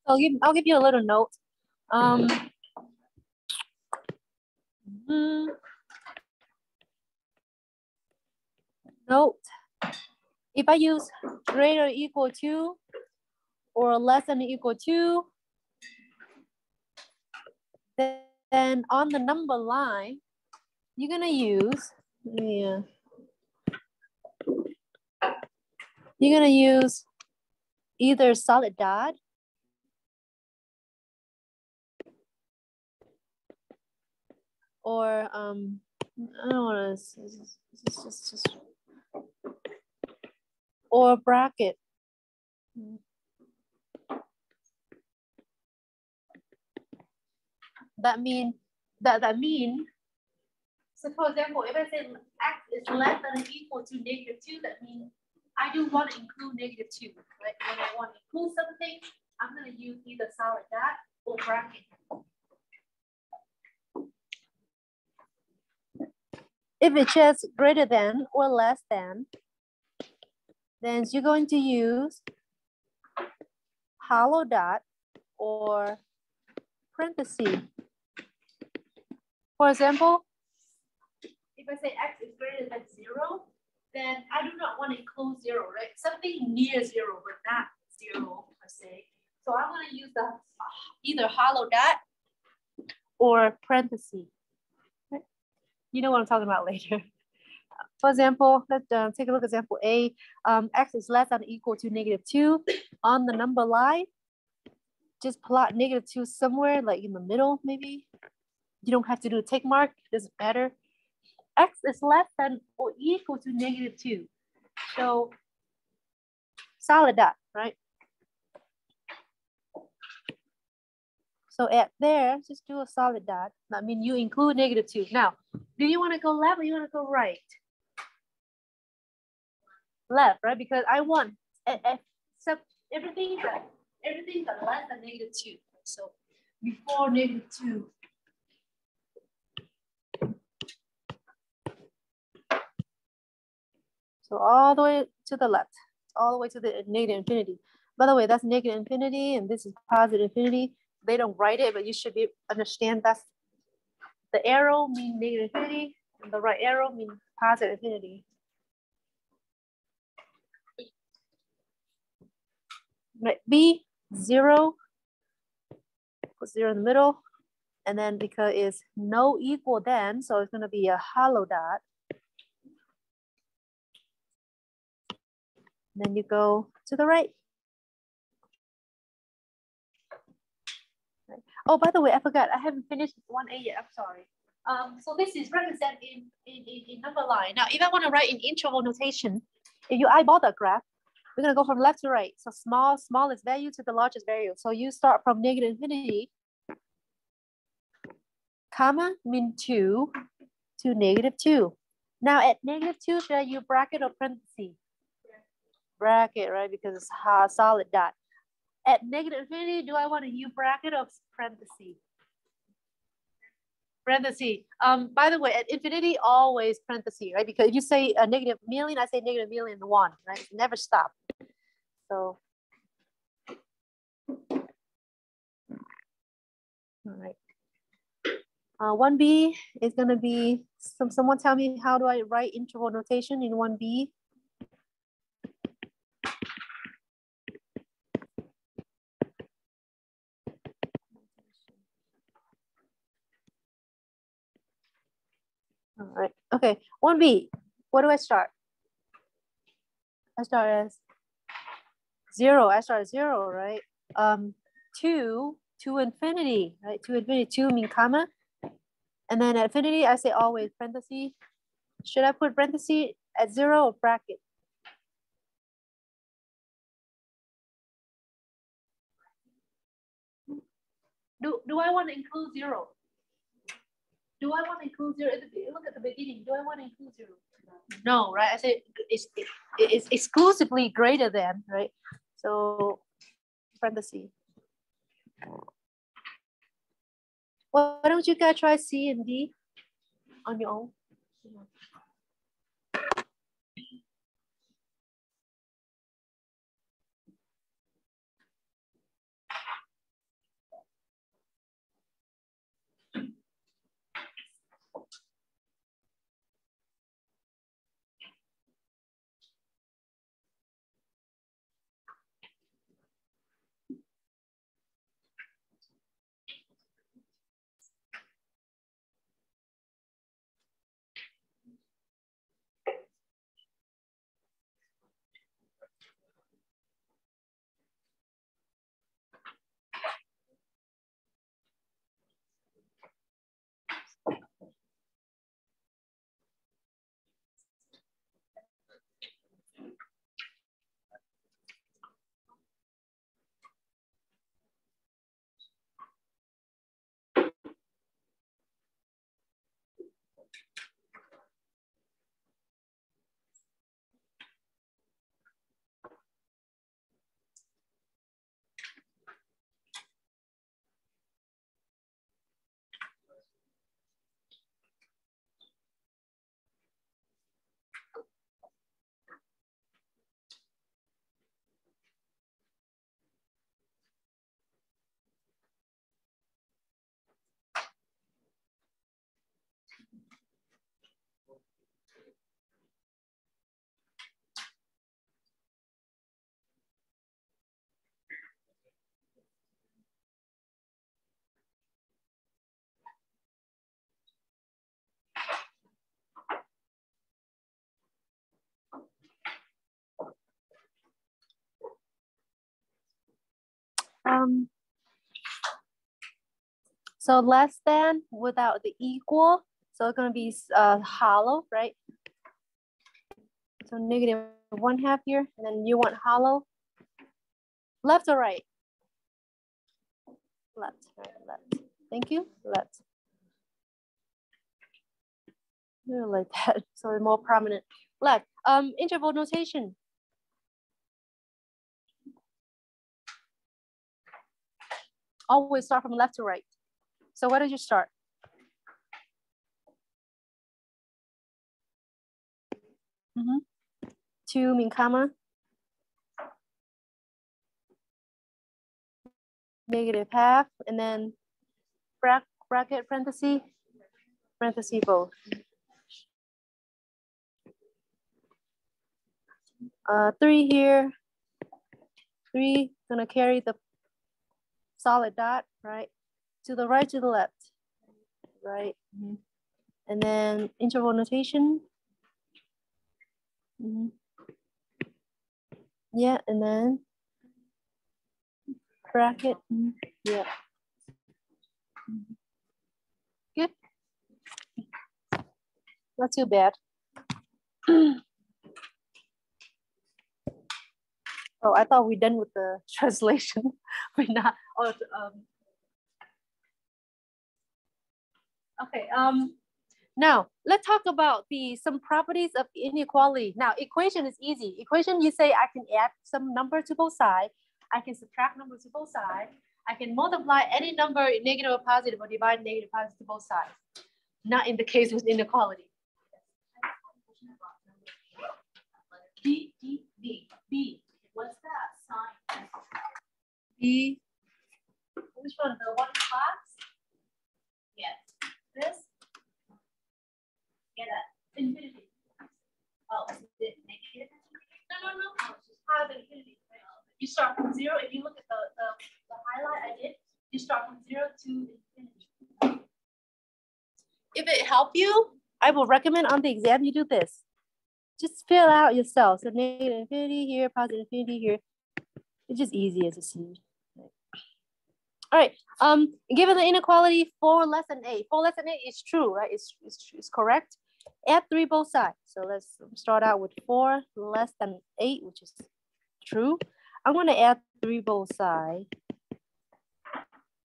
I'll give you a little note. Note, if I use greater or equal to or less than or equal to, then on the number line, you're gonna use, you're gonna use either solid dot or I don't want to or bracket. That mean, so for example, if I say x is less than or equal to -2, that means I do want to include -2, right? When I want to include something, I'm going to use either solid dot or bracket. If it's just greater than or less than, then you're going to use hollow dot or parentheses. For example, if I say x is greater than 0, then I do not want to include 0, right? Something near 0, but not 0 per se. So I'm going to use the either hollow dot or parentheses. Right? You know what I'm talking about later. For example, let's take a look at example A. X is less than or equal to -2. On the number line, just plot -2 somewhere, like in the middle, maybe. You don't have to do a tick mark, it doesn't matter. X is less than or equal to -2. So solid dot, right? So at there, just do a solid dot. That means you include -2. Now, do you want to go left or you want to go right? Left, right? Because I want everything that less than -2. So before -2. So all the way to the left, all the way to the negative infinity. By the way, that's negative infinity and this is positive infinity. They don't write it, but you should understand that's the arrow means negative infinity and the right arrow means positive infinity. Right, B, 0, put 0 in the middle. And then because it's no equal then, so it's gonna be a hollow dot. Then you go to the right. Oh, by the way, I forgot, I haven't finished 1A yet, I'm sorry. So this is represented in number line. Now, if I want to write in interval notation, if you eyeball the graph, we're going to go from left to right. So smallest value to the largest value. So you start from negative infinity, comma, mean 2 to -2. Now at -2, should I use bracket or parentheses? Bracket, right? Because it's a solid dot. At negative infinity, do I want to use bracket or parentheses? Parentheses. By the way, at infinity, always parentheses, right? Because if you say a negative million, I say negative million 1, right? Never stop. So, all right. 1B is going to be, someone tell me, how do I write interval notation in 1B? All right, okay, 1B, what do I start? I start as 0, I start at 0, right? 2 to infinity, right? To infinity, 2 mean comma. And then at infinity, I say always parentheses. Should I put parentheses at 0 or bracket? Do I want to include 0? Do I want to include 0? Look at the beginning. Do I want to include 0? No, right? I said it's exclusively greater than, right? So parentheses. Why don't you guys try C and D on your own? So less than without the equal. So it's going to be hollow, right? So negative 1/2 here, and then you want hollow. Left or right? Left, right, left. Thank you, left. Like that, so it's more prominent. Left. Interval notation. Always start from left to right. So where did you start? Mm-hmm. 2 mean comma. Negative 1/2, and then bracket parenthesis both. 3 here. 3 gonna carry the solid dot, right? To the right, to the left, right? Mm-hmm. And then interval notation. Mm-hmm. Yeah, and then bracket. Mm-hmm. Yeah. Mm-hmm. Good. Not too bad. Oh, I thought we're done with the translation. We're not. Oh, okay. Now let's talk about some properties of inequality. Now, equation is easy. Equation, you say I can add some number to both sides. I can subtract numbers to both sides. I can multiply any number negative or positive, or divide negative positive to both sides. Not in the case with inequality. B. What's that sign? B. Which one? The one class? Yes. This? Get that. Infinity. Oh, is it negative? No. It's just positive infinity. You start from 0. If you look at the highlight I did, you start from 0 to infinity. If it helps you, I will recommend on the exam you do this. Just fill out yourself. So negative infinity here, positive infinity here. It's just easier to see. All right. Given the inequality 4 less than 8. 4 less than 8 is true, right? It's correct. Add 3 both sides. So let's start out with 4 less than 8, which is true. I'm going to add 3 both sides.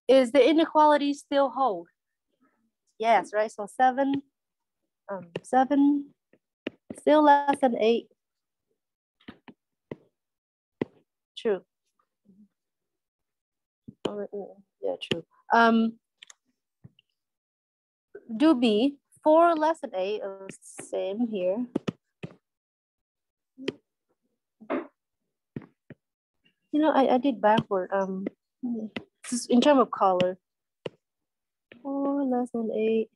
Is the inequality still hold? Yes, right? So 7 still less than 8. True. Yeah, true. Do B, 4 less than 8 is same here. You know, I did backward. In terms of color. 4 less than 8.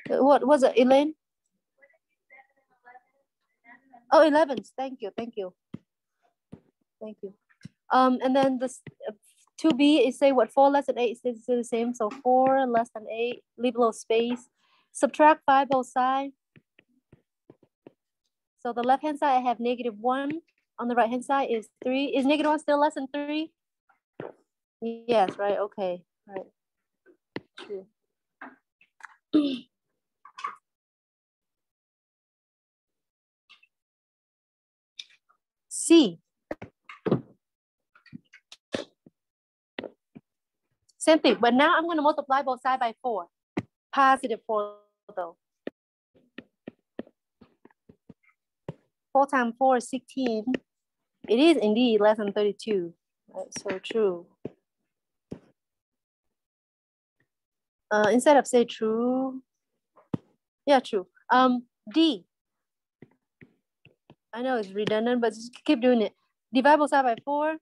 What was it, Elaine? Oh, 11. Thank you. And then this 2B is say what 4 less than 8 is the same. So 4 less than 8, leave a little space. Subtract 5 both sides. So the left hand side I have -1. On the right hand side is 3. Is -1 still less than 3? Yes, right. Okay. Right. True. C. Same thing, but now I'm going to multiply both sides by 4. Positive 4 though. 4 times 4 is 16. It is indeed less than 32. Right, so true. Instead of say true, yeah, true. D. I know it's redundant, but just keep doing it. Divide both sides by 4.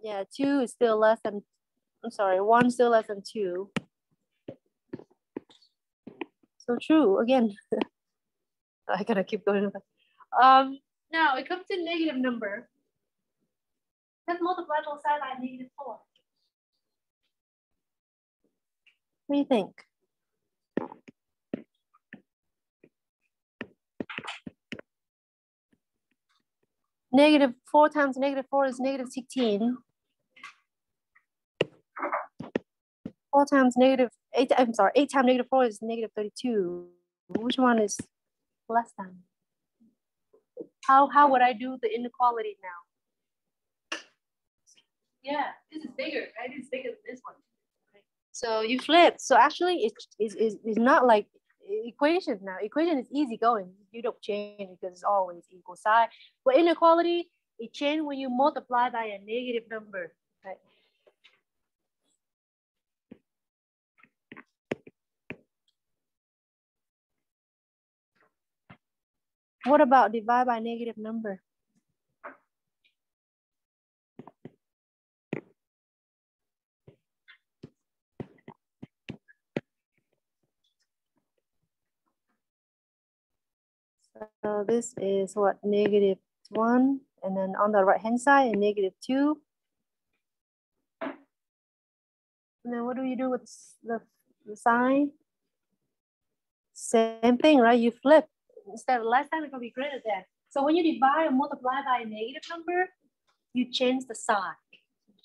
Yeah, 2 is still less than, I'm sorry, 1 still less than 2. So true, again. I gotta keep going. Now it comes to negative number. Let's multiply both sides by -4. What do you think? Negative 4 times negative 4 is negative 16. 4 times negative 8, I'm sorry, 8 times negative 4 is negative 32. Which one is less than? How would I do the inequality now? Yeah, this is bigger, right? It's bigger than this one. Okay. So you flip. So actually it's not like equation now. Equation is easy going. You don't change because it's always equal sign. But inequality, it changes when you multiply by a negative number. Right? What about divide by negative number? So this is what, negative 1, and then on the right hand side, negative 2. And then what do you do with the sign? Same thing, right? You flip. Instead of less than, it's going to be greater than. So when you divide or multiply by a negative number, you change the sign.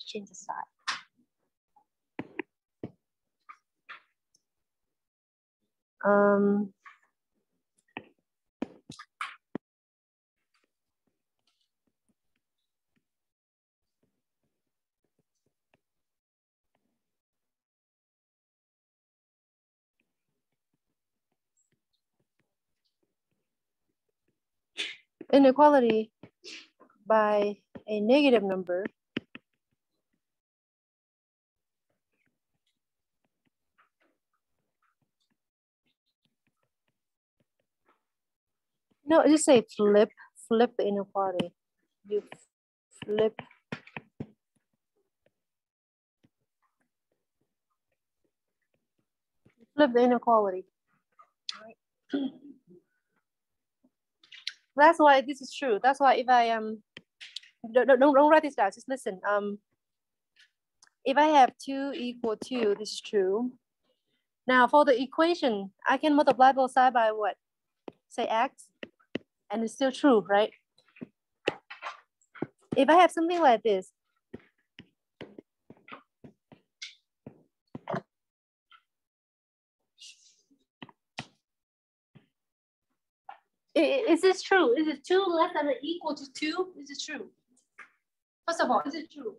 Change the sign. Inequality by a negative number. No, just say flip the inequality. You flip. Flip the inequality. Right. That's why this is true. That's why if I don't write this down, just listen. If I have 2 equal 2, this is true. Now for the equation, I can multiply both sides by what? Say x, and it's still true, right? If I have something like this, is this true? Is it 2 less than or equal to 2? Is it true? First of all, is it true?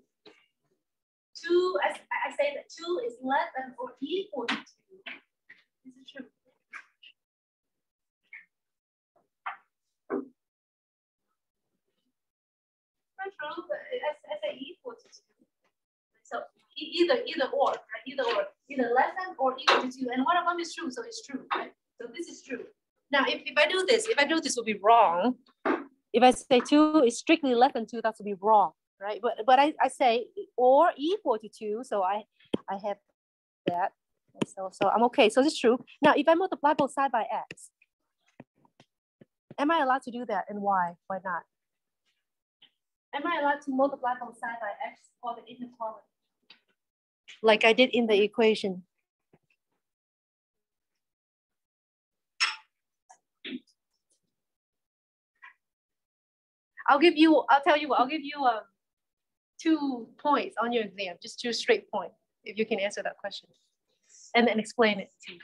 2, I say that 2 is less than or equal to 2. Is it true? Not true, but I say equal to 2. So either or, right? Either less than or equal to 2. And one of them is true, so it's true, right? So this is true. Now, if I do this, will be wrong. If I say 2 is strictly less than 2, that will be wrong, right? But I say or equal to 2, so I have that. So I'm okay. So this is true. Now, if I multiply both sides by x, am I allowed to do that, and why? Why not? Am I allowed to multiply both sides by x for the inequality? Like I did in the equation. I'll tell you what, I'll give you 2 points on your exam, just 2 straight points, if you can answer that question. And then explain it to you.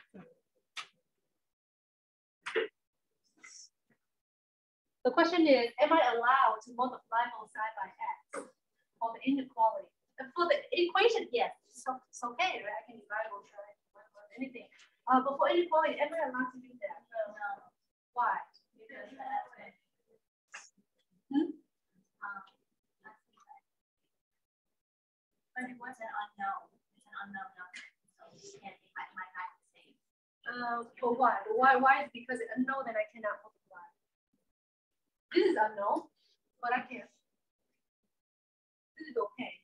The question is, am I allowed to multiply both sides by x for the inequality? And for the equation, yes, so it's okay, right? I can divide both sides, anything. But for inequality, am I allowed to do that? No. Why? Because but it was an unknown. It's an unknown number, so you can't make my mistake. But why? Why? Because it's unknown that I cannot multiply. This is unknown, but I can't. This is okay.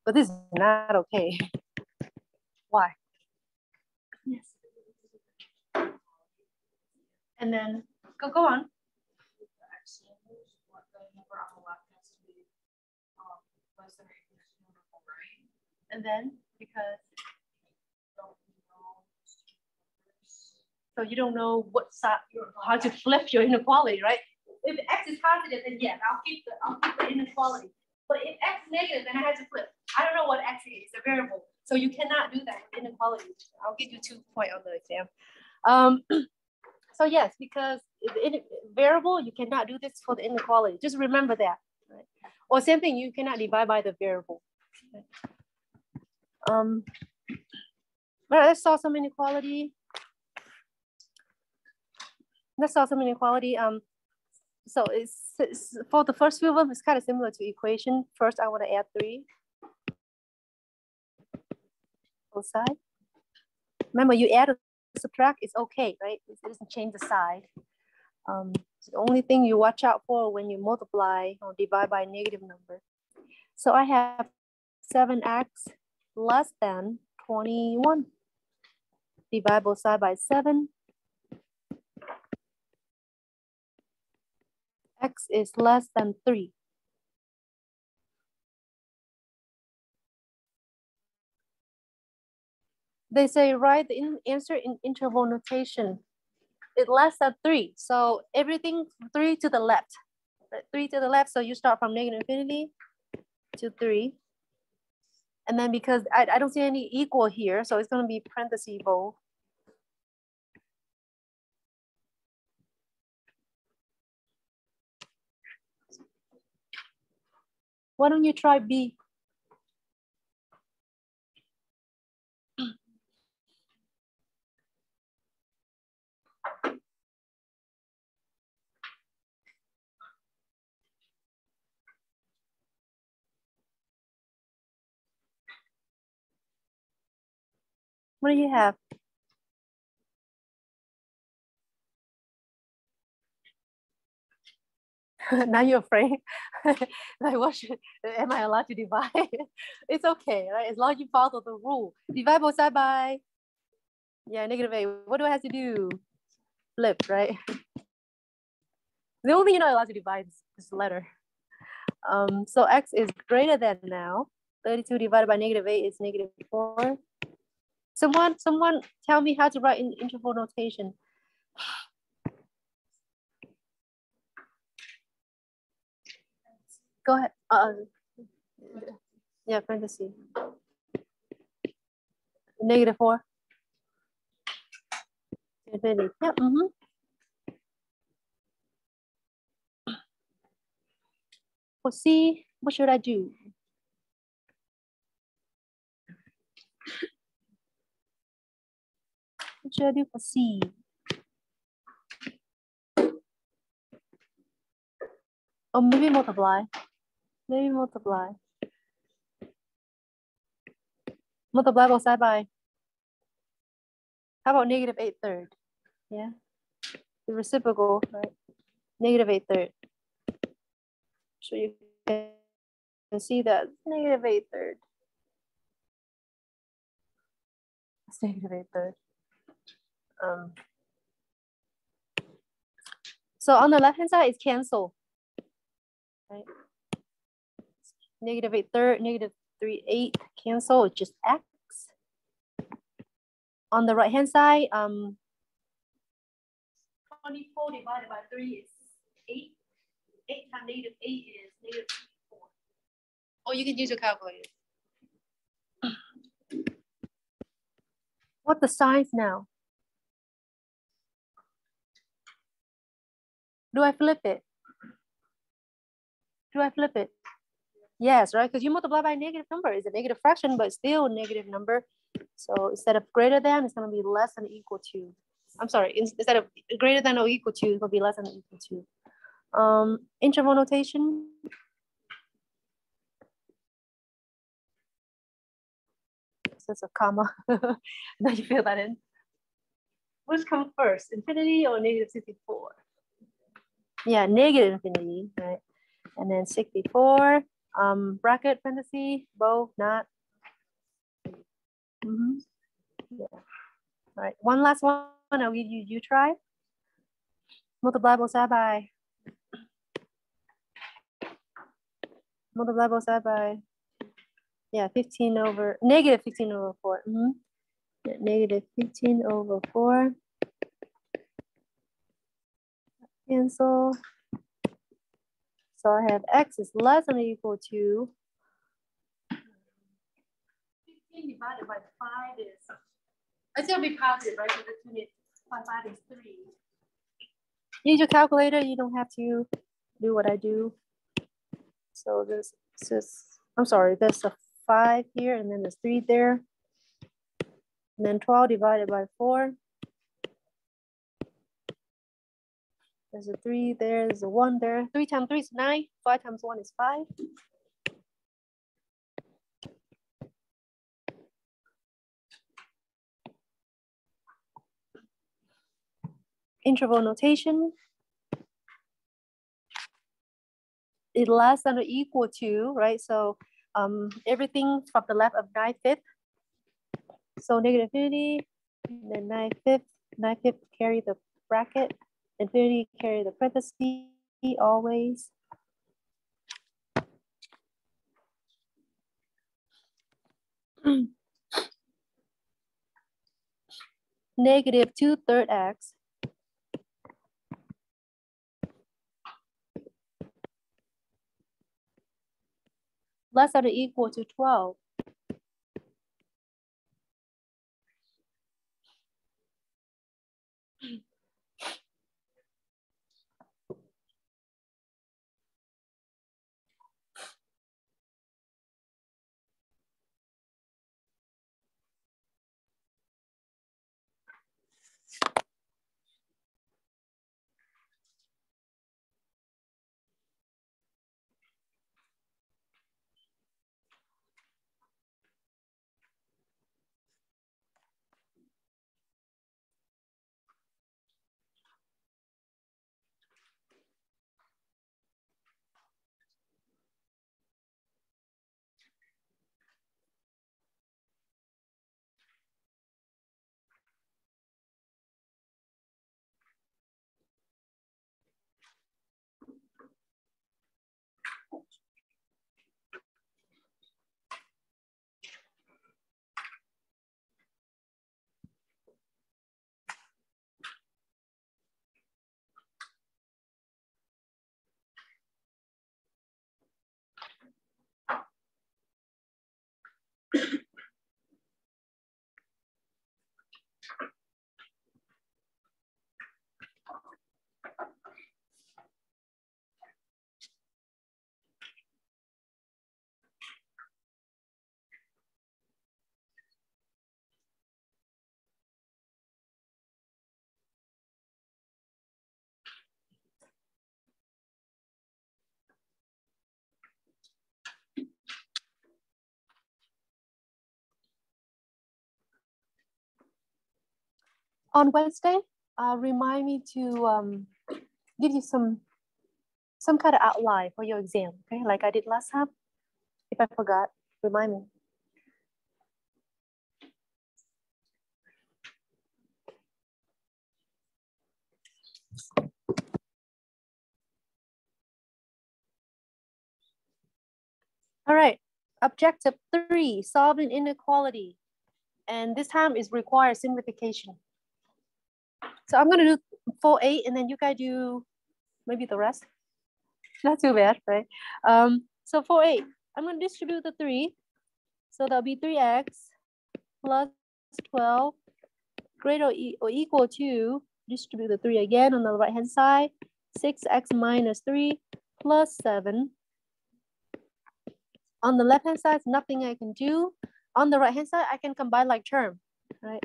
But this is not okay. Why? Yes. And then go on. And then because So you don't know what side, how to flip your inequality, right? If x is positive, then yes, I'll keep the inequality. But if x is negative, then I have to flip. I don't know what x is, it's a variable. So you cannot do that with inequality. I'll give you 2 points on the exam. So yes, because the variable, you cannot do this for the inequality. Just remember that. Right? Or same thing, you cannot divide by the variable. Okay. All right, let's solve some inequality. So it's for the first few of them, it's kind of similar to equation. First, I want to add 3. Both sides. Remember, you add or subtract, it's okay, right? It doesn't change the side. It's the only thing you watch out for when you multiply or divide by a negative number. So I have 7x less than 21. Divide both sides by 7. X is less than 3. They say write the answer in interval notation. It's less than 3. So everything 3 to the left. 3 to the left. So you start from negative infinity to 3. And then because I don't see any equal here, so it's going to be parentheses both. Why don't you try B? What do you have? Now you're afraid. Like, what should, am I allowed to divide? It's okay, right? As long as you follow the rule. Divide both sides by, yeah, -8. What do I have to do? Flip, right? The only thing you're not allowed to divide is this letter. So x is greater than now. 32 divided by -8 is -4. Someone tell me how to write in interval notation. Go ahead. Yeah, parentheses. -4. Infinity. Yeah. For C, what should I do? What should I do for C? Or maybe multiply. Maybe multiply. Multiply both sides by. How about -8/3? Yeah. The reciprocal, right? -8/3. So you can see that -8/3. It's -8/3. So on the left hand side, it's cancel. Right? -8/3, -3/8 cancel. It's just x. On the right hand side, 24 divided by 3 is 8. 8 times -8 is -4. Or you can use your calculator. What's the signs now? Do I flip it? Do I flip it? Yes, right? Because you multiply by a negative number. It's a negative fraction, but still a negative number. So instead of greater than, it's going to be less than or equal to. I'm sorry, instead of greater than or equal to, it's going to be less than or equal to. Interval notation. So it's a comma. Now you fill that in. Which comes first, infinity or -64? Yeah, -infinity, right? And then 64, bracket, parentheses, both, not. Yeah. All right, one last one. I'll give you, you try. Multiply both sides by. Multiply both sides by. Yeah, -15 over 4. Yeah, -15 over 4. cancel. So I have x is less than or equal to 15 divided by 5 is, it's going to be positive, right? So the 5 is 3. Use your calculator. You don't have to do what I do. So this is, I'm sorry, there's a 5 here and then there's 3 there. And then 12 divided by 4. There's a 3 there, there's a 1 there. 3 times 3 is 9. 5 times 1 is 5. Interval notation. It's less than or equal to, right? So everything from the left of 9/5. So negative infinity, and then 9/5. 9/5 carry the bracket. Infinity carry the parentheses always. Negative 2/3 x less than or equal to 12. On Wednesday, remind me to give you some kind of outline for your exam, okay? Like I did last time. If I forgot, remind me. All right, objective 3, solve an inequality. And this time is requires simplification. So I'm gonna do 4-8 and then you guys do maybe the rest. Not too bad, right? So 4-8, I'm gonna distribute the 3. So that'll be 3x plus 12 greater or equal to, distribute the 3 again on the right hand side, 6x minus 3 plus 7. On the left hand side, nothing I can do. On the right hand side, I can combine like term, right?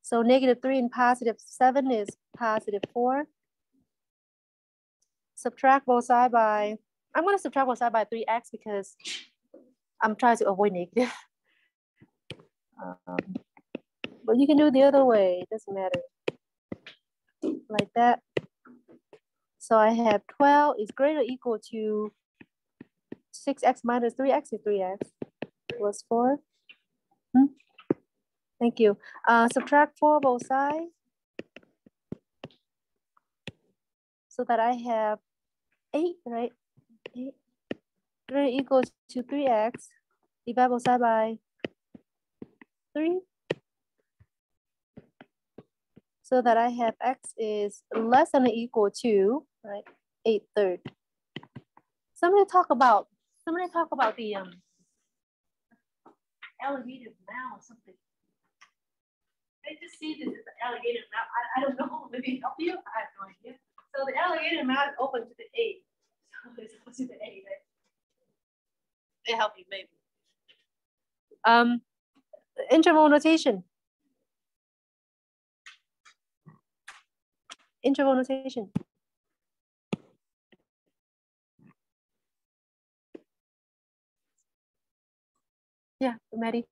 So negative 3 and positive 7 is positive 4. Subtract both sides by, I'm going to subtract both sides by 3x because I'm trying to avoid negative. But you can do it the other way, it doesn't matter. Like that. So I have 12 is greater or equal to 6x minus 3x is 3x plus 4. Thank you. Subtract 4 both sides. So that I have 8, right? 8 greater equals to 3x. Divide both sides by 3. So that I have x is less than or equal to, right? 8/3. Somebody talk about the alligator mouth or something. I just see this as the alligator mouth. I don't know. Maybe help you. I have no idea. So the alligator mouth open to the 8. So it's opposed to the 8, right? It help you maybe. Interval notation. Interval notation. Yeah, Maddie.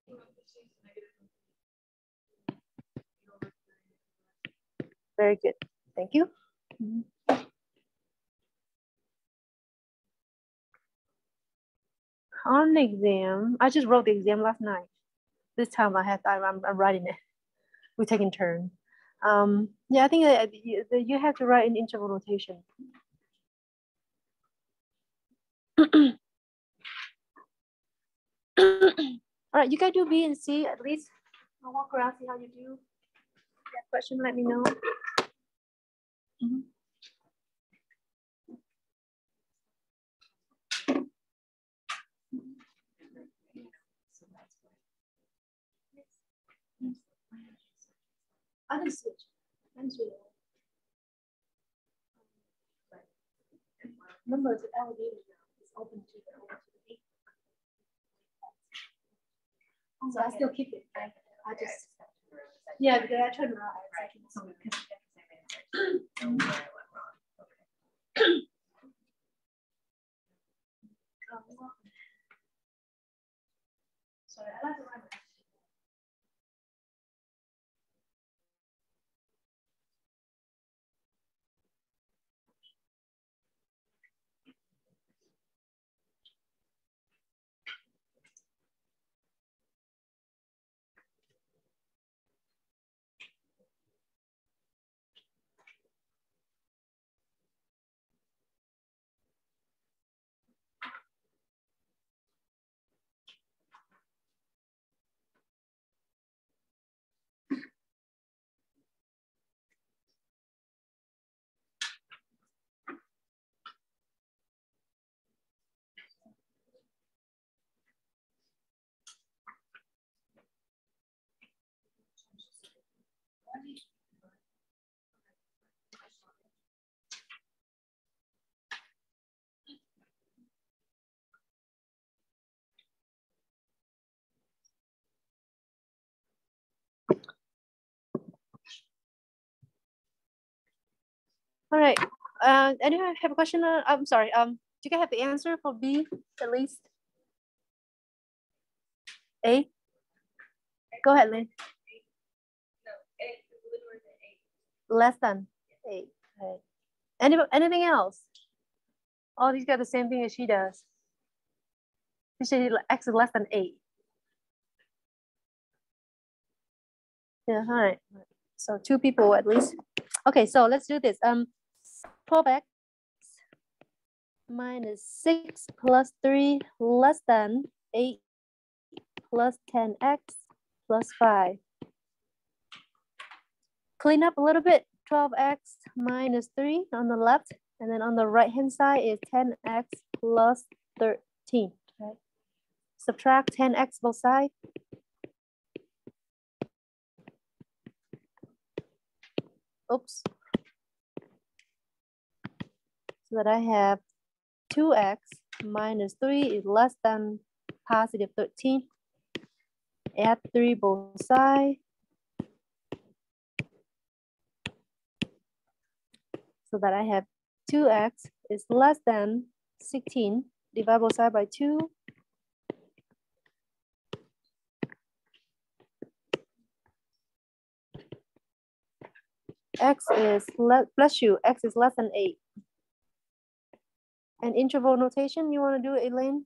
Very good. Thank you. On the exam, I just wrote the exam last night. This time I'm writing it. We're taking turn. Yeah, I think that you have to write an interval notation. All right, you guys do B and C at least. I'll walk around, see how you do. If you have a question, let me know. I can switch. Remember, the alligator is open to the 8. So I still keep it. I just, yeah, because I turned around. Sorry, I like to write. All right. Anyone have a question? I'm sorry. Do you guys have the answer for B at least? A. Go ahead, Lynn. No, 8. Less than 8. Right. Anything else? Oh, he's got the same thing as she does. She said X is less than 8. Yeah, all right. So 2 people at least. Okay, so let's do this. 12x minus 6 plus 3 less than 8 plus 10x plus 5. Clean up a little bit. 12x minus 3 on the left, and then on the right hand side is 10x plus 13. Okay. Subtract 10x both sides. Oops. So that I have 2x minus 3 is less than positive 13. Add 3 both sides. So that I have 2x is less than 16. Divide both sides by 2. X is bless you. X is less than 8. And interval notation, you want to do it, Elaine?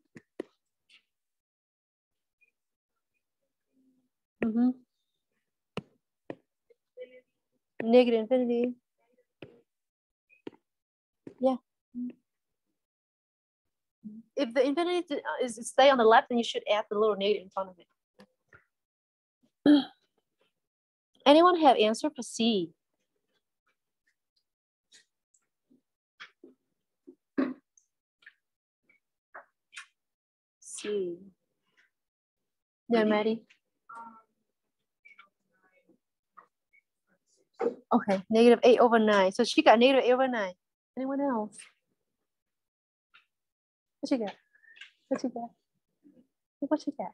Negative infinity. Yeah. If the infinity is stay on the left, then you should add the little negative in front of it. Anyone have answer for C? see. Yeah, Maddie. Okay, -8/9. So she got -8/9. Anyone else? What you got? What you got? What you got?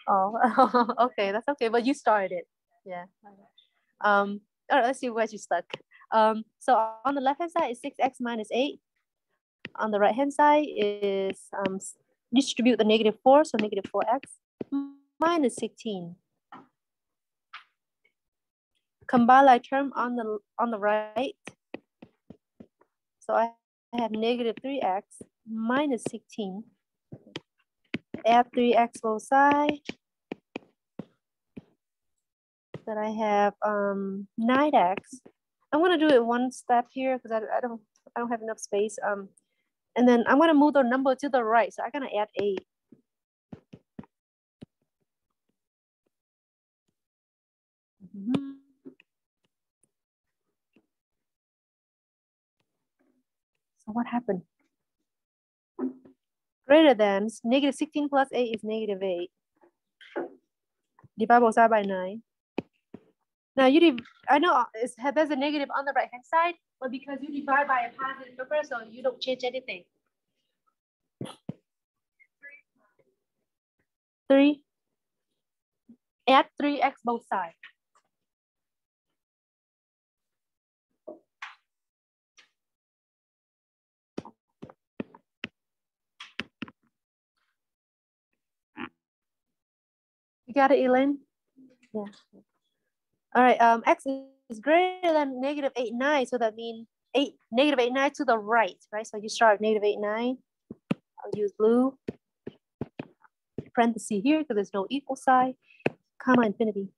Oh, okay, that's okay. But you started it. Yeah. All right, let's see where you stuck. So on the left hand side is 6x minus 8. On the right hand side is distribute the -4, so -4x minus 16. Combine like term on the right. So I have -3x minus 16. Add 3x both sides. Then I have 9x. I'm gonna do it one step here because I don't have enough space. And then I'm gonna move the number to the right. So I'm gonna add 8. So what happened? Greater than -16 plus 8 is -8. Divide both sides by 9. Now I know there's a negative on the right hand side, but because you divide by a positive number, so you don't change anything. 3. Add 3x both sides. You got it, Elaine? Yeah. All right, x is greater than -8/9, so that means -8/9 to the right, right? So you start -8/9. I'll use blue. Parenthesis here because there's no equal sign, comma infinity.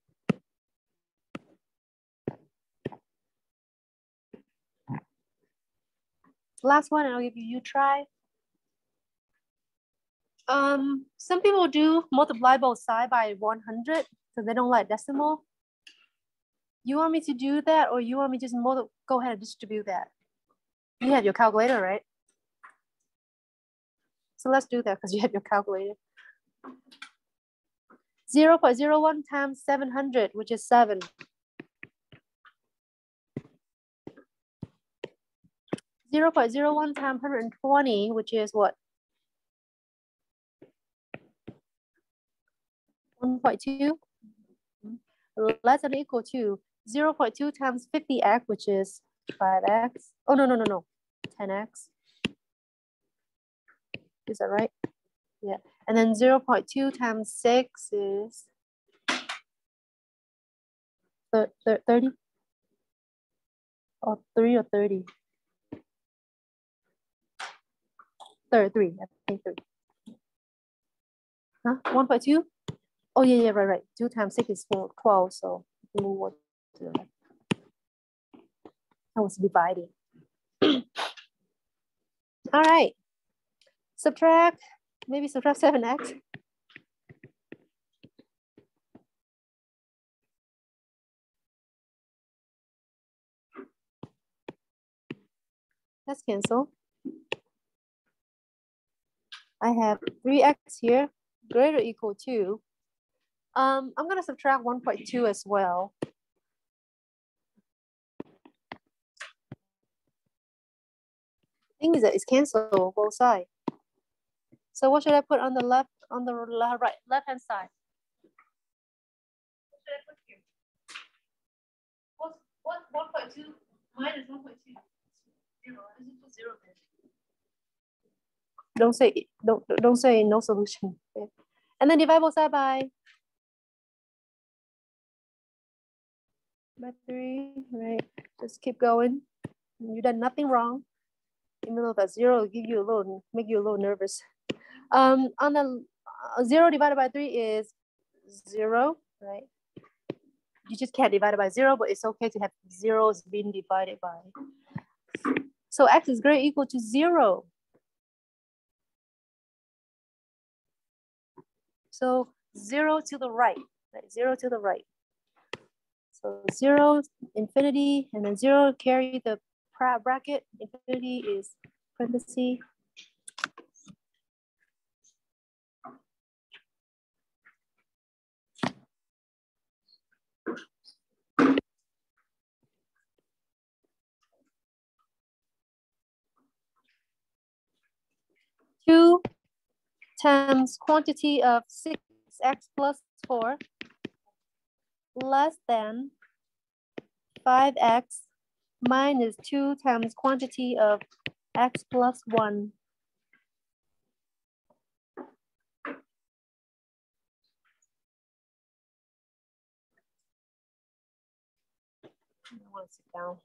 Last one, and I'll give you try. Some people do multiply both sides by 100, so they don't like decimal. You want me to do that, or you want me to just go ahead and distribute that? You have your calculator, right? So let's do that because you have your calculator. 0.01 times 700, which is 7. 0.01 times 120, which is what? 1.2. Less than or equal to 0.2 times 50x, which is 5x. Oh, no. 10x. Is that right? Yeah. And then 0.2 times 6 is 30? Or 3 or 30? 3, I think 3. Huh? 1.2? Oh, yeah, right. 2 times 6 is 12, so move on to the left. I was dividing. All right. Subtract 7x. Let's cancel. I have 3x here, greater or equal to. I'm gonna subtract 1.2 as well. The thing is that it's cancelled both sides. So what should I put on the left hand side? What should I put here? What's 1.2 minus 1.2? 0. I just put 0 there. Don't say no solution. Okay. And then divide both sides by 3, right? Just keep going. You done nothing wrong. Even though that 0 will make you a little nervous. On the 0 divided by 3 is 0, right? You just can't divide it by 0, but it's okay to have zeros being divided by. So x is greater or equal to 0. So 0 to the right, right? 0 to the right. So 0, infinity, and then 0 carry the bracket. Infinity is parenthesis. times quantity of 6x plus 4 less than 5x minus 2 times quantity of x plus 1. I want to sit down.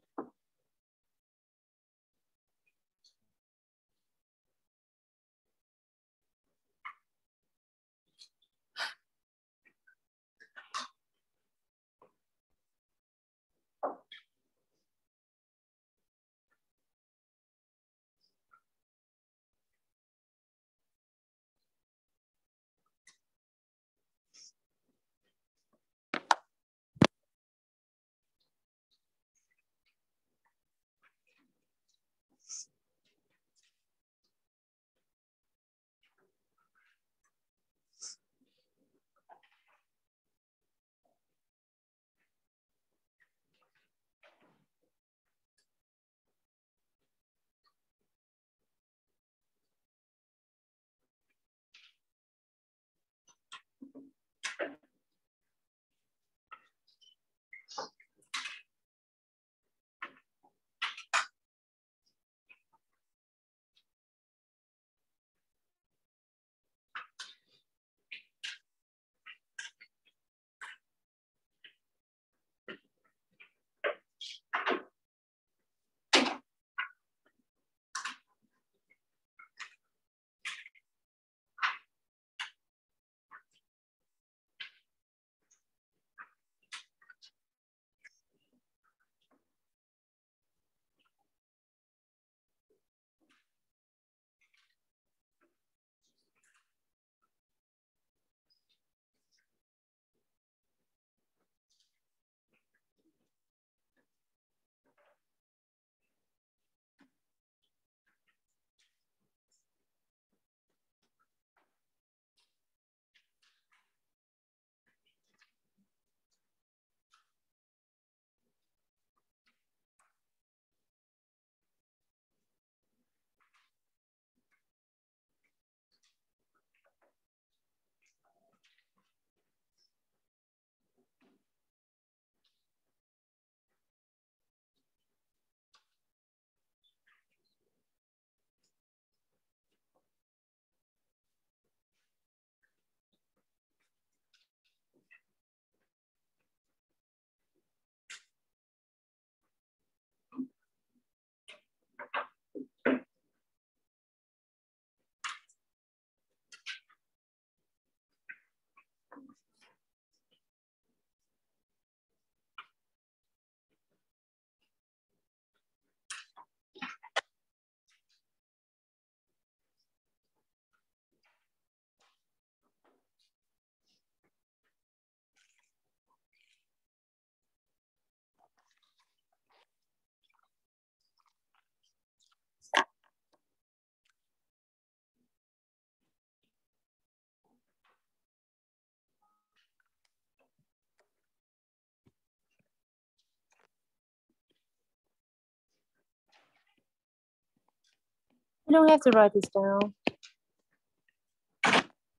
You don't have to write this down.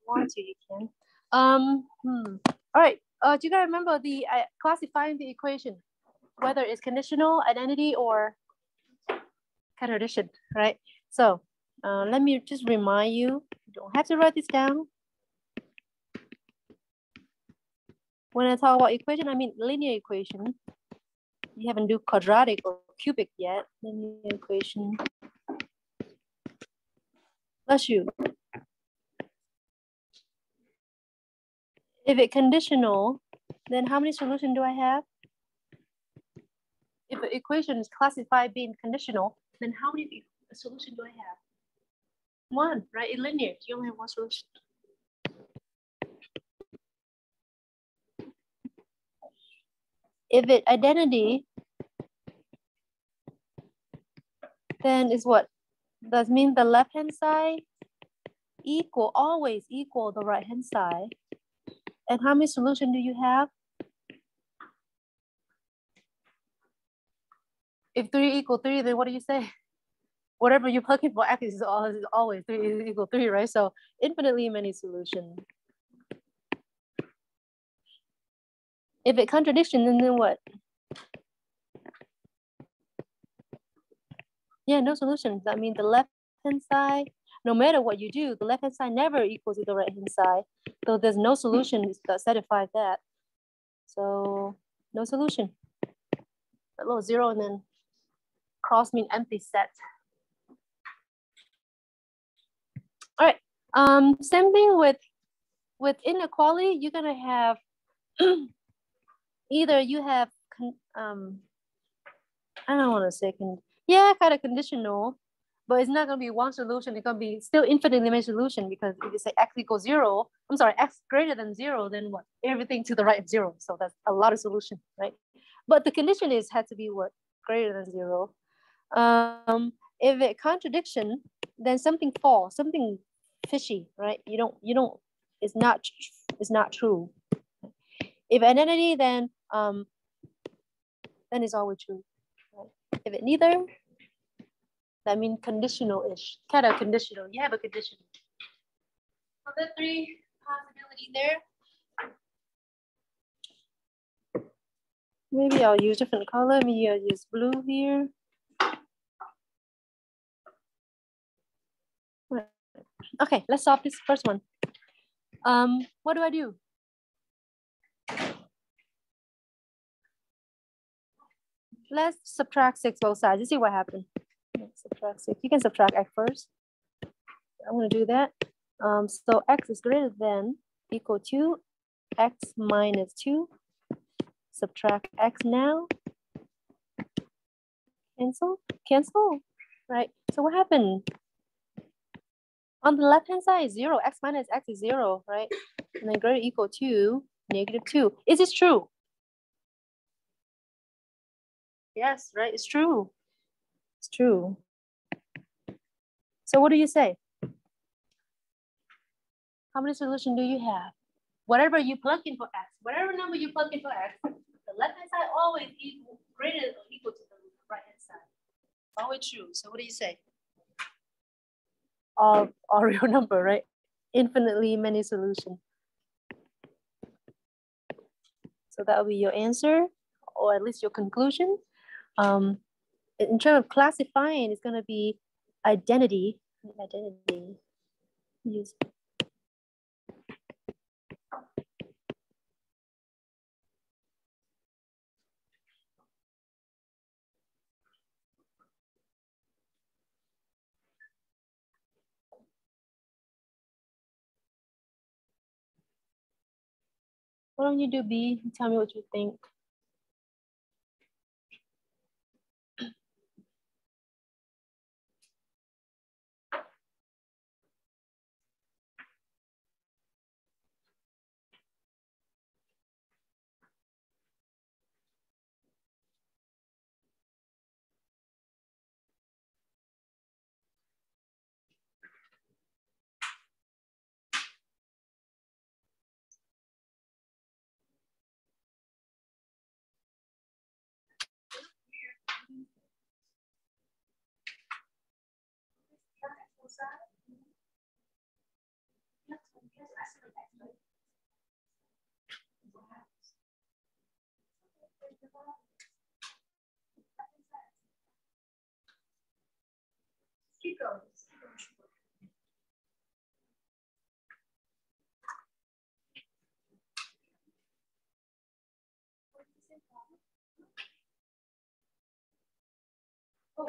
Want to, you can. All right. Do you guys remember the classifying the equation, whether it's conditional, identity, or contradiction, right? So let me just remind you. You don't have to write this down. When I talk about equation, I mean linear equation. You haven't do quadratic or cubic yet. Linear equation. Bless you. If it's conditional, then how many solutions do I have? If the equation is classified being conditional, then how many solutions do I have? One, right? In linear, you only have one solution. If it's identity, then it's what? Does mean the left-hand side always equal the right-hand side. And how many solutions do you have? If 3 equals 3, then what do you say? whatever you plug in for x is always 3 is equal 3, right? So infinitely many solutions. If it contradiction, then what? Yeah, no solutions. That means the left-hand side, no matter what you do, the left-hand side never equals to the right-hand side. So there's no solution that satisfies that. So no solution. A little 0 and then cross mean empty set. All right. Same thing with inequality. You're gonna have either you have I don't want to say kind of conditional, but it's not gonna be one solution. It's gonna be still infinitely many solution, because if you say x equals 0, I'm sorry, x greater than 0, then what? Everything to the right of 0. So that's a lot of solution, right? But the condition is had to be what? Greater than 0. If it contradiction, then something false, something fishy, right? You don't. It's not true. If identity, then it's always true. Right? If it neither, that means conditional-ish, kind of conditional. You have a condition. So the 3 possibilities there. Maybe I'll use different color. Maybe I'll use blue here. Okay, let's solve this first one. What do I do? Let's subtract 6 both sides. You see what happened. Let's subtract 6. You can subtract x first. I'm going to do that. So x is greater than equal to x minus 2. Subtract x now. Cancel. Right. So what happened? On the left hand side is 0. X minus x is 0, right? And then greater equal to -2. Is this true? Yes, right. It's true. It's true. So what do you say? How many solutions do you have? Whatever you plug in for x, whatever number you plug in for x, the left hand side always greater or equal to the right hand side. Always true. So what do you say? All real number, right? Infinitely many solutions. So that will be your answer, or at least your conclusion. In terms of classifying, it's going to be identity. Use. Why don't you do B? Tell me what you think. Keep going. Oh.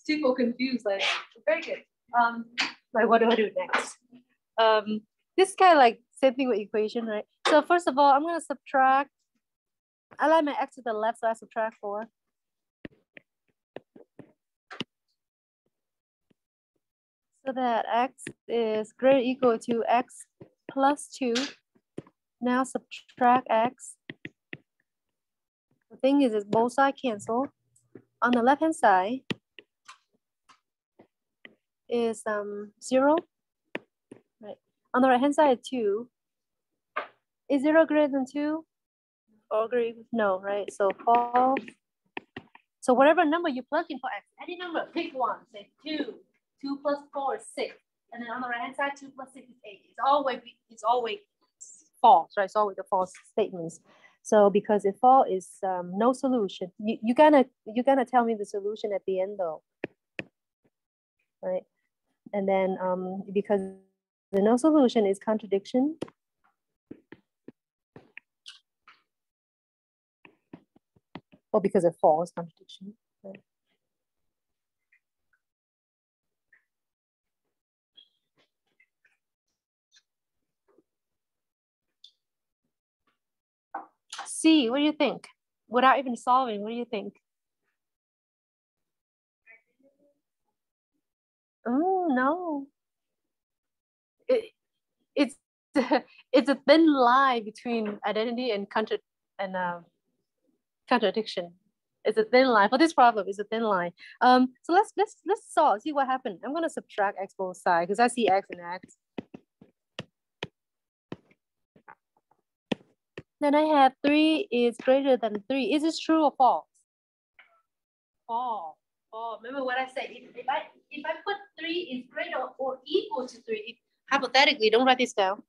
People confused, like very good. Like what do I do next? This is kind of like same thing with equation, right? So first of all, I'm gonna subtract. I like my x to the left, so I subtract 4. So that x is greater or equal to x plus 2 Now subtract x. The thing is both sides cancel. On the left-hand side is 0. Right. On the right-hand side, 2. Is 0 greater than 2? Or agree? No, right? So false. So whatever number you plug in for x, any number, pick one. Say 2. 2 plus 4 is 6. And then on the right-hand side, 2 plus 6 is 8. It's always false, right? It's always the false statements. So because if false is no solution, you're gonna tell me the solution at the end though, right? And then because the no solution is contradiction. Or because of false contradiction. Right? C, what do you think? Without even solving, what do you think? Oh, no. It's it's a thin line between identity and contradiction. It's a thin line. For this problem, it's a thin line. So let's solve, see what happened. I'm gonna subtract x both sides because I see x and x. Then I have 3 is greater than 3. Is this true or false? False. Oh, remember what I said. If I put 3 is greater or equal to 3, hypothetically, don't write this down.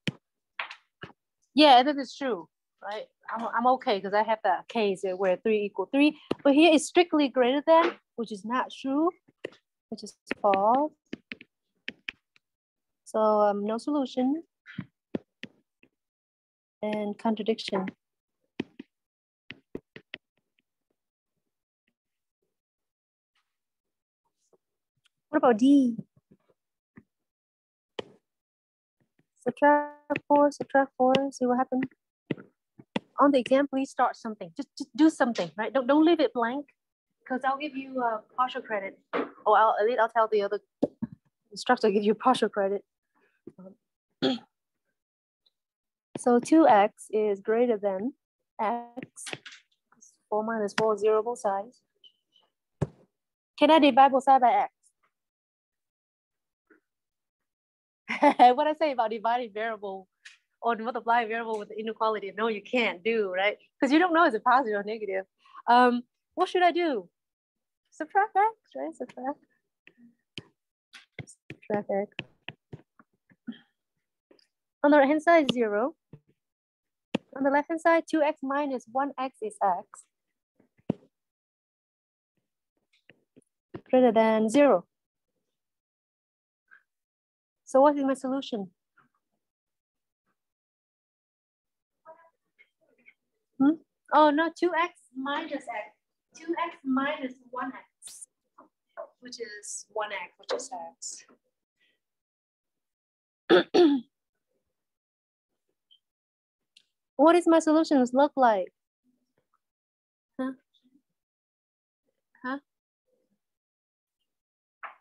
Yeah, that is true, right? I'm okay because I have that case where 3 equal 3, but here is strictly greater than, which is not true, which is false. So no solution and contradiction. What about D? Subtract 4, see what happened. On the exam, please start something. Just do something, right? Don't leave it blank, because I'll give you partial credit. Or I'll tell the other instructor to give you partial credit. So 2x is greater than x. 4 minus 4 is 0 both sides. Can I divide both sides by x? What I say about dividing variable or multiplying variable with the inequality? No, you can't do, right? Because you don't know is it positive or negative. What should I do? Subtract x, right? Subtract x. On the right hand side, 0. On the left hand side, 2x minus 1x is x. Greater than 0. So what is my solution? Oh no, 2x minus x. 2x minus 1x, which is 1x, which is x. What is my solutions look like? Huh?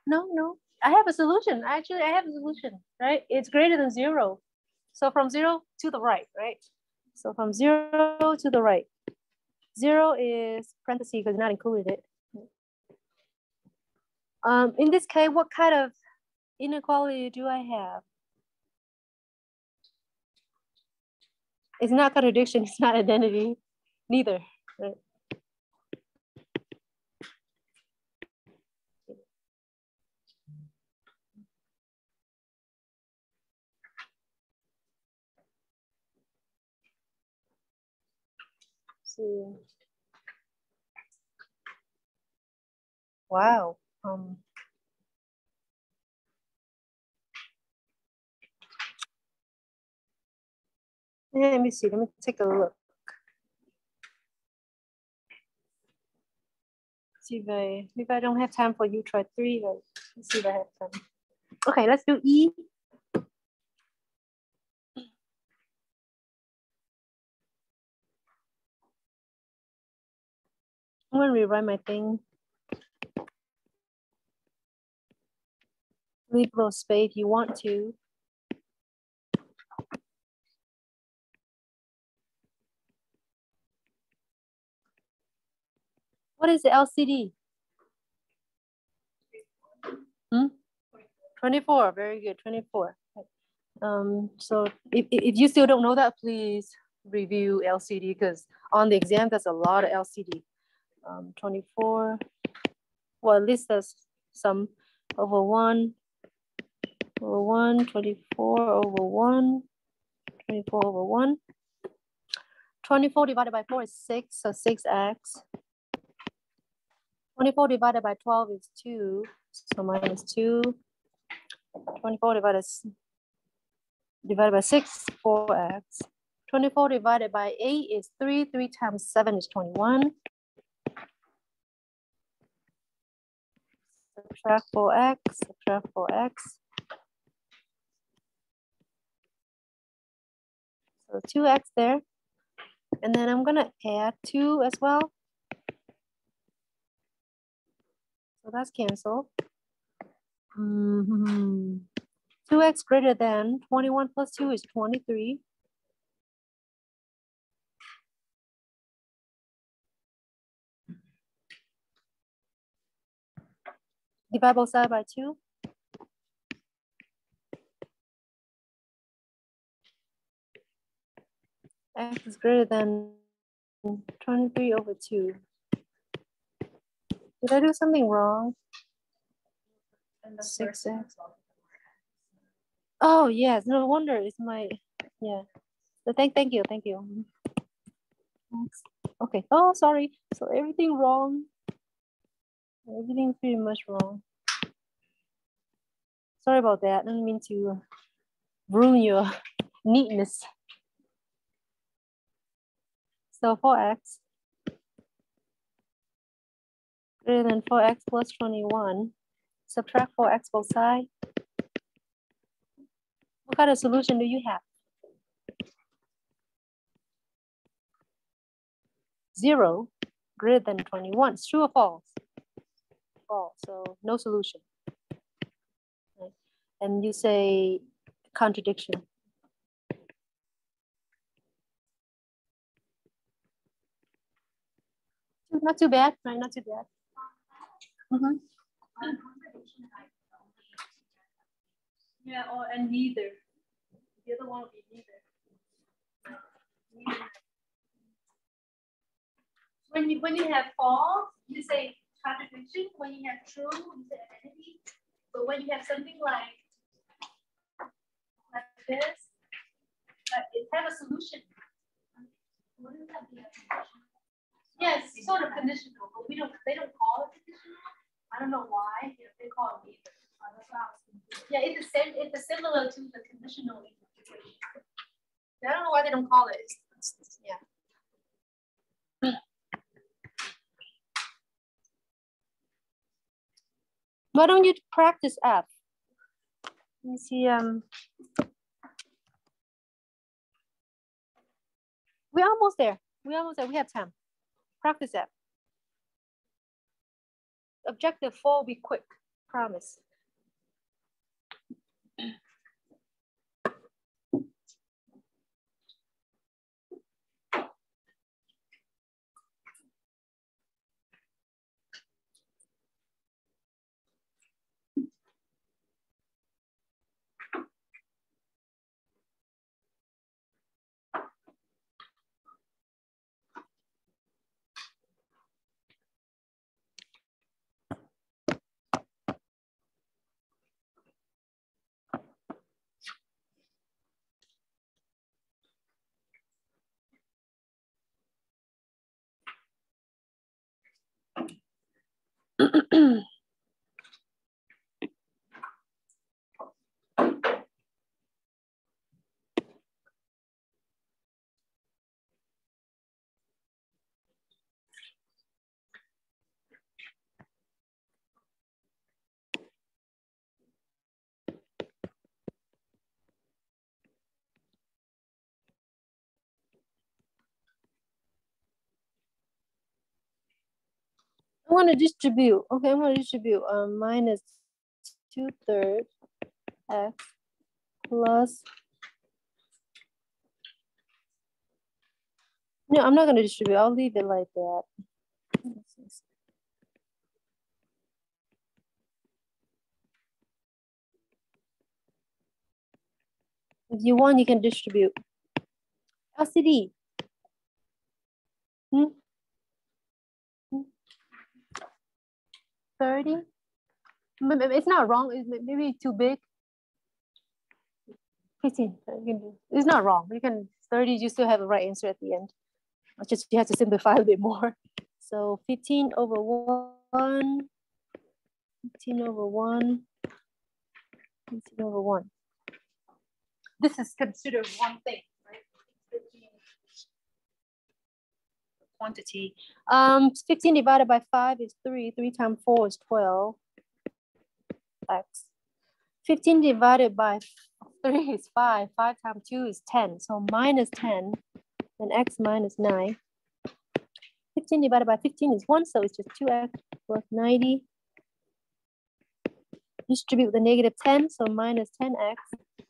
No. I have a solution. Actually, I have a solution, right? It's greater than 0. So from 0 to the right, right? So from 0 to the right. 0 is parentheses because not included. In this case, what kind of inequality do I have? It's not contradiction, it's not identity, neither. Right? So, wow. Let me see, let me take a look. See if I don't have time for you, try 3. Let's see if I have time. Okay, let's do E. I'm gonna rewrite my thing. Leave a little space if you want to. What is the LCD? 24, very good, 24. So if you still don't know that, please review LCD because on the exam, there's a lot of LCD. 24, well, at least there's some over 1, 24 over 1, 24 over 1. 24 divided by 4 is 6, so 6x. 24 divided by 12 is 2, so minus 2. 24 divided by 6, 4x. 24 divided by 8 is 3. 3 times 7 is 21. Subtract 4x, subtract 4x. So 2x there. And then I'm gonna add 2 as well. So that's canceled. 2x greater than 21 plus 2 is 23. Divide both sides by 2. X is greater than 23 over 2. Did I do something wrong? 6x. Oh yes, no wonder it's my, yeah. So thank you. Okay, oh sorry, so everything wrong. Everything pretty much wrong. Sorry about that, I didn't mean to ruin your neatness. So 4x greater than 4x plus 21. Subtract 4x both sides. What kind of solution do you have? 0 greater than 21. It's true or false? False, so no solution. Right. And you say contradiction. Not too bad, right? Not too bad. Yeah, and neither. The other one will be neither. When you have false, you say contradiction. When you have true, you say identity. But when you have something like this, it has a solution. What does that mean? Yes, sort of conditional, but they don't call it conditional. I don't know why. They call it neither. Yeah, it's similar to the conditional equation. I don't know why they don't call it. Yeah. Why don't you practice F? Let me see. We're almost there. We have time. Practice F. Objective 4 will be quick. Promise. I'm going to distribute. Okay, I'm going to distribute minus 2/3 x plus. No, I'm not going to distribute. I'll leave it like that. If you want, you can distribute. LCD. 30. It's not wrong. It's maybe too big. 15. It's not wrong. You can 30. You still have the right answer at the end. Just you have to simplify a bit more. So 15 over 1. 15 over 1. 15 over 1. This is considered one thing, right? 15 quantity. 15 divided by 5 is 3. 3 times 4 is 12. X. 15 divided by 3 is 5. 5 times 2 is 10. So minus 10. And x minus 9. 15 divided by 15 is 1. So it's just 2x plus 90. Distribute the negative 10. So minus 10x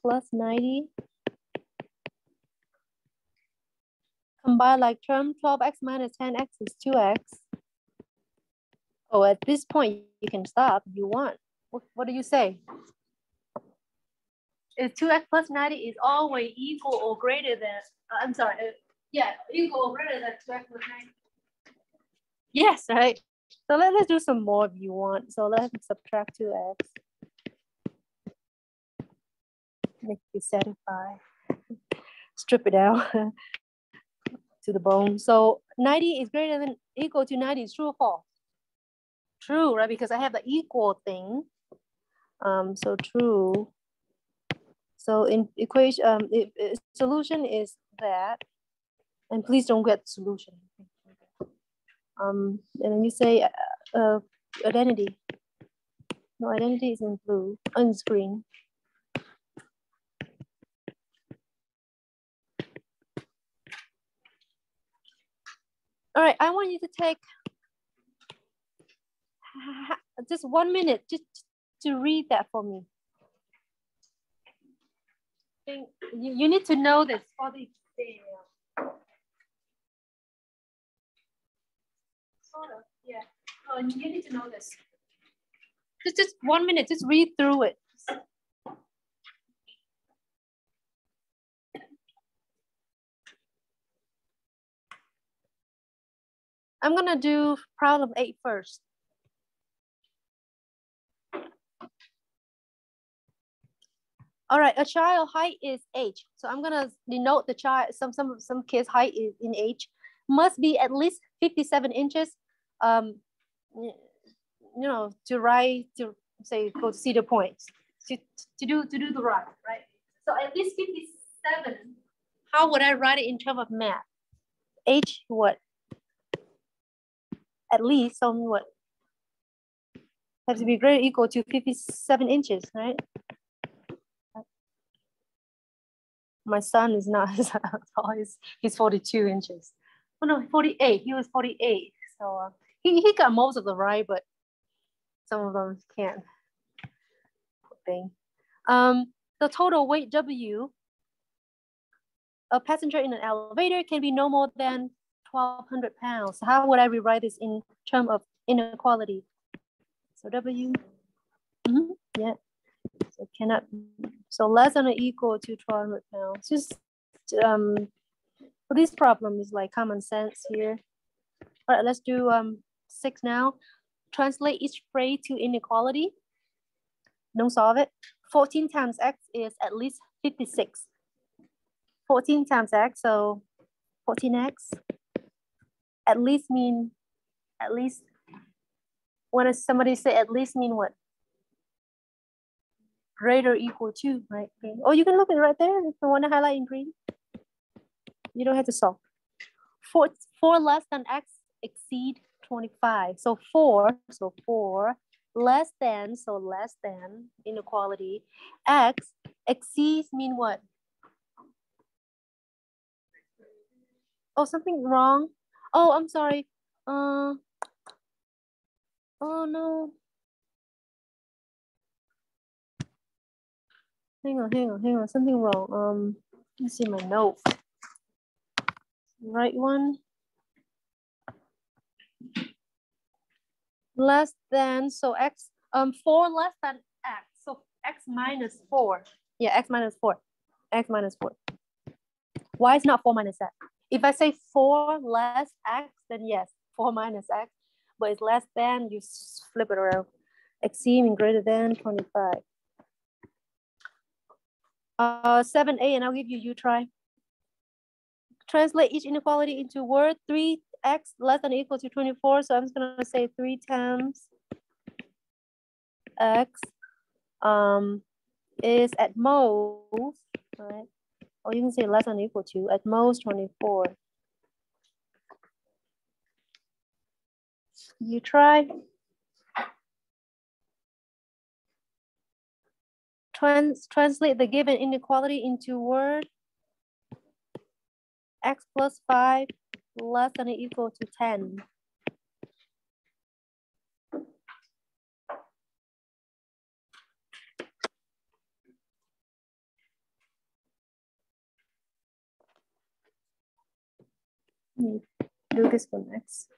plus 90. Combine like term. 12x minus 10x is 2x. Oh, at this point, you can stop if you want. What do you say? Is 2x plus 90 is always equal or greater than, I'm sorry, yeah, equal or greater than 2x plus 90. Yes, right. So let's do some more if you want. So let's subtract 2x. Make you satisfied. Strip it out to the bone. So 90 is greater than equal to 90 is true or false? True, right? Because I have the equal thing. So true. So in equation, solution is that, and please don't get the solution. And then you say identity. No, identity is in blue, on screen. All right, I want you to take just 1 minute just to read that for me. You need to know this for the exam. Sort of, yeah. Oh, you need to know this. Just 1 minute, just read through it. I'm gonna do problem 8 first. All right, a child height is h. So I'm gonna denote the child. Some kids' height is in h must be at least 57 inches. You know, to write, to say, go to see the points, to do the right. So at least 57. How would I write it in terms of math? H what? At least some what? Has to be greater or equal to 57 inches, right? My son is not as tall. He's 42 inches. Oh no, 48. He was 48. So he got most of them right, but some of them can't. Thing. The total weight W, a passenger in an elevator can be no more than 1,200 pounds. How would I rewrite this in terms of inequality? So W, yeah. So cannot, so less than or equal to 1,200 pounds. Just for this problem is like common sense here. All right, let's do 6 now. Translate each phrase to inequality. Don't solve it. 14 times x is at least 56. 14 times x, so 14x. At least mean, at least, when somebody say at least mean what? Greater or equal to, right? Okay. Oh, you can look at it right there. If you want to highlight in green. You don't have to solve. 4 less than x exceed 25. So 4 less than, so less than inequality. X exceeds mean what? Oh, something wrong. Oh, I'm sorry. Oh no. Hang on. Something wrong. Let me see my note. Right one. Less than, so x, 4 less than x. So x minus 4. Yeah, x minus 4. X minus 4. Why is not 4 minus X? If I say 4 less X, then yes, 4 minus X. But it's less than, you flip it around. Exceeding greater than 25. 7a, and I'll give you, you try. Translate each inequality into word. 3x less than or equal to 24. So I'm just gonna say 3 times x is at most, right? Or you can say less than or equal to, at most 24. You try. Translate the given inequality into word. X plus 5 less than or equal to 10. Do this one next.